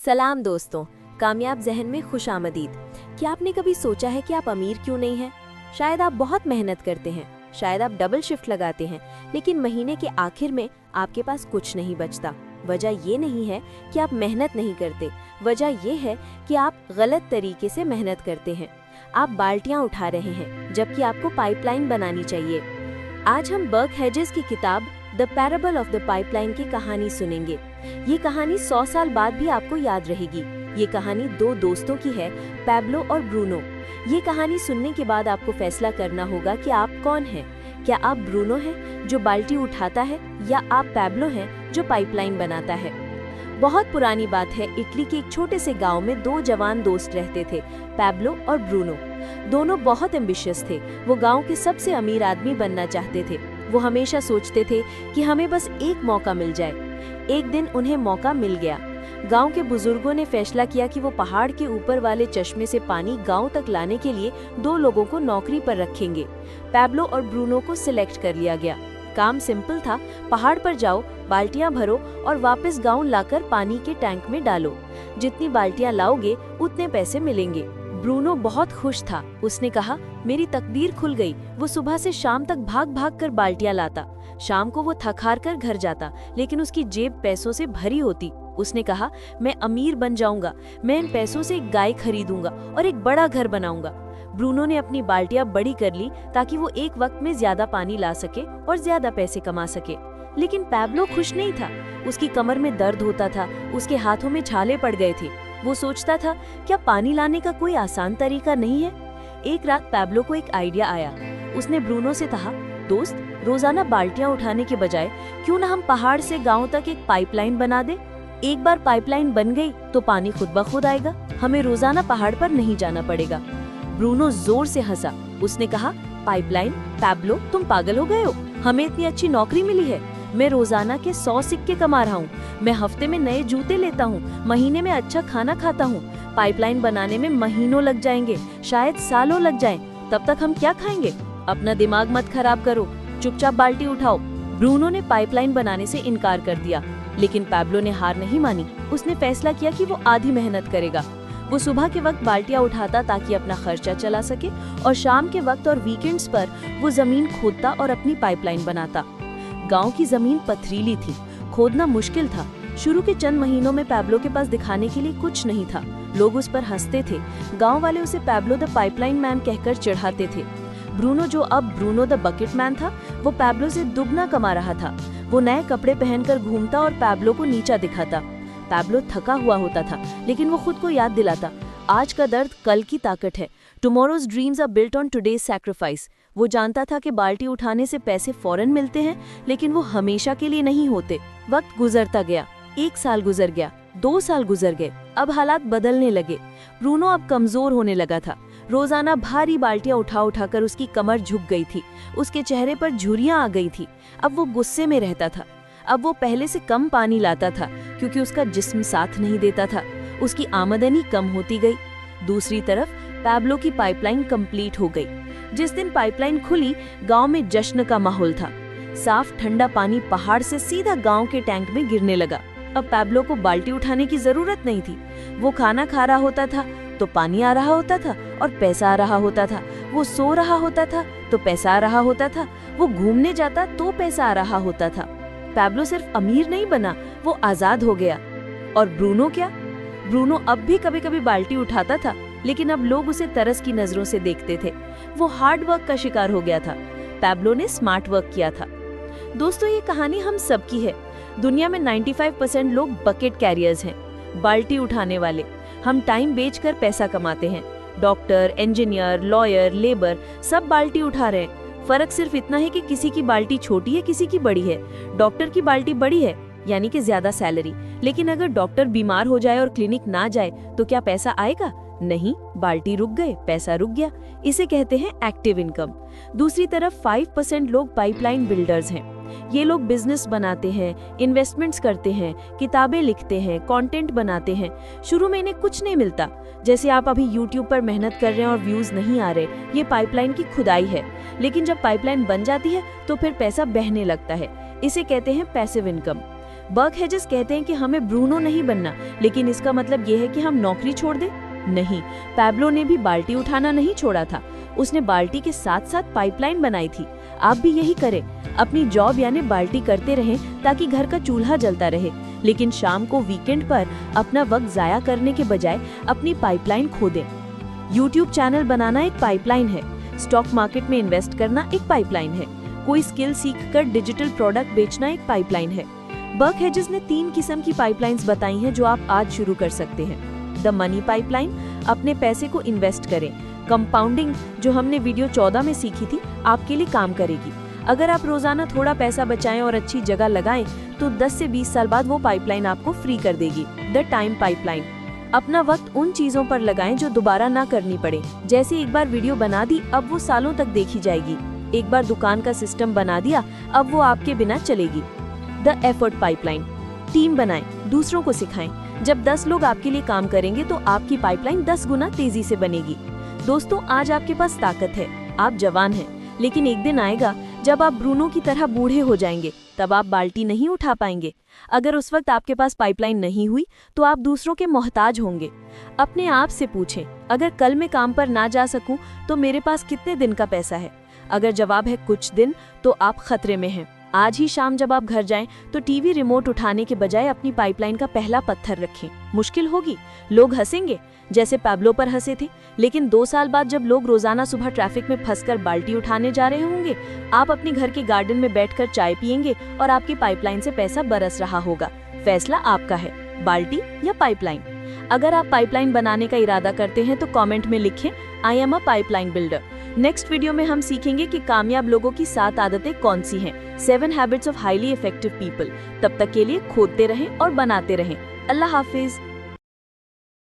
सलाम दोस्तों, कामयाब ज़हन में खुशामदीद। क्या आपने कभी सोचा है कि आप अमीर क्यों नहीं हैं? शायद आप बहुत मेहनत करते हैं, शायद आप डबल शिफ्ट लगाते हैं, लेकिन महीने के आखिर में आपके पास कुछ नहीं बचता। वजह ये नहीं है कि आप मेहनत नहीं करते, वजह ये है कि आप गलत तरीके से मेहनत करते हैं। आप बाल्टियाँ उठा रहे हैं जबकि आपको पाइपलाइन बनानी चाहिए। आज हम बर्क हेजेस की किताब the parable of the pipeline की कहानी सुनेंगे। ये कहानी 100 साल बाद भी आपको याद रहेगी। ये कहानी दो दोस्तों की है, पैब्लो और ब्रूनो। ये कहानी सुनने के बाद आपको फैसला करना होगा कि आप कौन हैं। क्या आप ब्रूनो हैं जो बाल्टी उठाता है, या आप पैब्लो हैं जो पाइपलाइन बनाता है? बहुत पुरानी बात है, इटली के एक छोटे से गांव में दो जवान दोस्त रहते थे, पैब्लो और ब्रूनो। दोनों बहुत एम्बिशियस थे। वो गांव के सबसे अमीर आदमी बनना चाहते थे। वो हमेशा सोचते थे कि हमें बस एक मौका मिल जाए। एक दिन उन्हें मौका मिल गया। गांव के बुजुर्गों ने फैसला किया कि वो पहाड़ के ऊपर वाले चश्मे से पानी गांव तक लाने के लिए दो लोगों को नौकरी पर रखेंगे। पैब्लो और ब्रूनो को सिलेक्ट कर लिया गया। काम सिंपल था, पहाड़ पर जाओ, बाल्टियां भरो और वापस गांव लाकर पानी के टैंक में डालो। जितनी बाल्टियां लाओगे उतने पैसे मिलेंगे। ब्रूनो बहुत खुश था। उसने कहा, मेरी तकदीर खुल गई। वो सुबह से शाम तक भाग भाग कर बाल्टियां लाता। शाम को वो थक हार कर घर जाता, लेकिन उसकी जेब पैसों से भरी होती। उसने कहा, मैं अमीर बन जाऊंगा, मैं इन पैसों से एक गाय खरीदूंगा और एक बड़ा घर बनाऊंगा। ब्रूनो ने अपनी बाल्टियां बड़ी कर ली ताकि वो एक वक्त में ज्यादा पानी ला सके और ज्यादा पैसे कमा सके। लेकिन पैब्लो खुश नहीं था। उसकी कमर में दर्द होता था, उसके हाथों में छाले पड़ गए थे। वो सोचता था, क्या पानी लाने का कोई आसान तरीका नहीं है? एक रात पैब्लो को एक आइडिया आया। उसने ब्रूनो से कहा, दोस्त, रोजाना बाल्टियां उठाने के बजाय क्यों ना हम पहाड़ से गांव तक एक पाइपलाइन बना दे? एक बार पाइपलाइन बन गई तो पानी खुद ब खुद आएगा, हमें रोजाना पहाड़ पर नहीं जाना पड़ेगा। ब्रूनो जोर से हंसा। उसने कहा, पाइपलाइन? पैब्लो, तुम पागल हो गए हो? हमें इतनी अच्छी नौकरी मिली है। मैं रोजाना के 100 सिक्के कमा रहा हूँ। मैं हफ्ते में नए जूते लेता हूँ, महीने में अच्छा खाना खाता हूँ। पाइपलाइन बनाने में महीनों लग जाएंगे, शायद सालों लग जाएं। तब तक हम क्या खाएंगे? अपना दिमाग मत खराब करो, चुपचाप बाल्टी उठाओ। ब्रूनो ने पाइपलाइन बनाने से इनकार कर दिया, लेकिन पैब्लो ने हार नहीं मानी। उसने फैसला किया कि वो आधी मेहनत करेगा। वो सुबह के वक्त बाल्टियां उठाता ताकि अपना खर्चा चला सके, और शाम के वक्त और वीकेंड्स पर वो जमीन खोदता और अपनी पाइपलाइन बनाता। गांव की जमीन पथरीली थी, खोदना मुश्किल था। शुरू के चंद महीनों में पैब्लो के पास दिखाने के लिए कुछ नहीं था। लोग उस पर हंसते थे। गांव वाले उसे पैब्लो द पाइपलाइन मैन कहकर चिढ़ाते थे। ब्रूनो, जो अब ब्रूनो द बकेट मैन था, वो पैब्लो से दुगना कमा रहा था। वो नए कपड़े पहनकर घूमता और पैब्लो को नीचा दिखाता। पैब्लो थका हुआ होता था, लेकिन वो खुद को याद दिलाता, आज का दर्द कल की ताकत है। Tomorrow's dreams are built on today's sacrifice. वो जानता था कि बाल्टी उठाने से पैसे फौरन मिलते हैं, लेकिन वो हमेशा के लिए नहीं होते। वक्त गुजरता गया। 1 साल गुजर गया, 2 साल गुजर गए। अब हालात बदलने लगे। ब्रूनो अब कमजोर होने लगा था। रोजाना भारी बाल्टियां उठा उठाकर उसकी कमर झुक गई थी। उसके चेहरे पर झुर्रियां आ गई थी। अब वो गुस्से में रहता था। अब वो पहले से कम पानी लाता था, क्योंकि उसका जिस्म साथ नहीं देता था। उसकी आमदनी कम होती गई। दूसरी तरफ पैब्लो की पाइपलाइन कंप्लीट हो गई। जिस दिन पाइपलाइन खुली, गांव में जश्न का माहौल था। साफ ठंडा पानी पहाड़ से सीधा गांव के टैंक में गिरने लगा। अब पैब्लो को बाल्टी उठाने की जरूरत नहीं थी। वो खाना खा रहा होता था तो पानी आ रहा होता था और पैसा आ रहा होता था। वो सो रहा होता था तो पैसा आ रहा होता था। वो घूमने जाता तो पैसा आ रहा होता था। पैब्लो सिर्फ अमीर नहीं बना, वो आजाद हो गया। और ब्रूनो क्या? ब्रूनो अब भी कभी कभी बाल्टी उठाता था, लेकिन अब लोग उसे तरस की नजरों से देखते थे। वो हार्ड वर्क का शिकार हो गया था। पैब्लो ने स्मार्ट वर्क किया था। दोस्तों, ये कहानी हम सबकी है। दुनिया में 95% लोग बकेट कैरियर्स हैं, बाल्टी उठाने वाले। हम टाइम बेचकर पैसा कमाते हैं। डॉक्टर, इंजीनियर, लॉयर, लेबर सब बाल्टी उठा रहे हैं। फर्क सिर्फ इतना है कि किसी की बाल्टी छोटी है, किसी की बड़ी है। डॉक्टर की बाल्टी बड़ी है, यानी कि ज्यादा सैलरी। लेकिन अगर डॉक्टर बीमार हो जाए और क्लिनिक ना जाए तो क्या पैसा आएगा? नहीं, बाल्टी रुक गए, पैसा रुक गया। इसे कहते हैं एक्टिव इनकम। दूसरी तरफ 5% लोग पाइपलाइन बिल्डर्स हैं। ये लोग बिजनेस बनाते हैं, इन्वेस्टमेंट्स करते हैं, किताबें लिखते हैं, कंटेंट बनाते हैं। शुरू में इन्हें कुछ नहीं मिलता, जैसे आप अभी YouTube पर मेहनत कर रहे हैं और व्यूज नहीं आ रहे, ये पाइपलाइन की खुदाई है। लेकिन जब पाइपलाइन बन जाती है तो फिर पैसा बहने लगता है। इसे कहते हैं पैसिव इनकम। बर्क हेजेस कहते हैं कि हमें ब्रूनो नहीं बनना, लेकिन इसका मतलब ये है कि हम नौकरी छोड़ दें? नहीं, पैब्लो ने भी बाल्टी उठाना नहीं छोड़ा था। उसने बाल्टी के साथ साथ पाइपलाइन बनाई थी। आप भी यही करें, अपनी जॉब यानी बाल्टी करते रहें ताकि घर का चूल्हा जलता रहे, लेकिन शाम को वीकेंड पर अपना वक्त जाया करने के बजाय अपनी पाइपलाइन खोदें। यूट्यूब चैनल बनाना एक पाइपलाइन है, स्टॉक मार्केट में इन्वेस्ट करना एक पाइपलाइन है, कोई स्किल सीखकर डिजिटल प्रोडक्ट बेचना एक पाइपलाइन है। बर्क हेजेस ने 3 किस्म की पाइपलाइंस बताई हैं जो आप आज शुरू कर सकते हैं। द मनी पाइपलाइन, अपने पैसे को इन्वेस्ट करें। कंपाउंडिंग, जो हमने वीडियो 14 में सीखी थी, आपके लिए काम करेगी। अगर आप रोजाना थोड़ा पैसा बचाएं और अच्छी जगह लगाएं तो 10 से 20 साल बाद वो पाइपलाइन आपको फ्री कर देगी। द टाइम पाइपलाइन, अपना वक्त उन चीजों पर लगाएं जो दोबारा ना करनी पड़े। जैसे एक बार वीडियो बना दी, अब वो सालों तक देखी जाएगी। एक बार दुकान का सिस्टम बना दिया, अब वो आपके बिना चलेगी। द एफर्ट पाइपलाइन, टीम बनाएं, दूसरों को सिखाएं। जब 10 लोग आपके लिए काम करेंगे तो आपकी पाइपलाइन 10 गुना तेजी से बनेगी। दोस्तों, आज आपके पास ताकत है, आप जवान हैं, लेकिन एक दिन आएगा जब आप ब्रूनो की तरह बूढ़े हो जाएंगे, तब आप बाल्टी नहीं उठा पाएंगे। अगर उस वक्त आपके पास पाइपलाइन नहीं हुई तो आप दूसरों के मोहताज होंगे। अपने आप से पूछें, अगर कल मैं काम पर ना जा सकूं तो मेरे पास कितने दिन का पैसा है? अगर जवाब है कुछ दिन, तो आप खतरे में हैं। आज ही शाम जब आप घर जाएं तो टीवी रिमोट उठाने के बजाय अपनी पाइपलाइन का पहला पत्थर रखें। मुश्किल होगी, लोग हंसेंगे, जैसे पैब्लो पर हंसे थे, लेकिन 2 साल बाद जब लोग रोजाना सुबह ट्रैफिक में फंसकर बाल्टी उठाने जा रहे होंगे, आप अपने घर के गार्डन में बैठकर चाय पिएंगे और आपकी पाइपलाइन से पैसा बरस रहा होगा। फैसला आपका है, बाल्टी या पाइपलाइन। अगर आप पाइपलाइन बनाने का इरादा करते हैं तो कमेंट में लिखें, I am a pipeline builder. Next video में हम सीखेंगे कि कामयाब लोगों की 7 आदतें कौन सी हैं, 7 habits of highly effective people. तब तक के लिए खोदते रहें और बनाते रहें। अल्लाह हाफिज।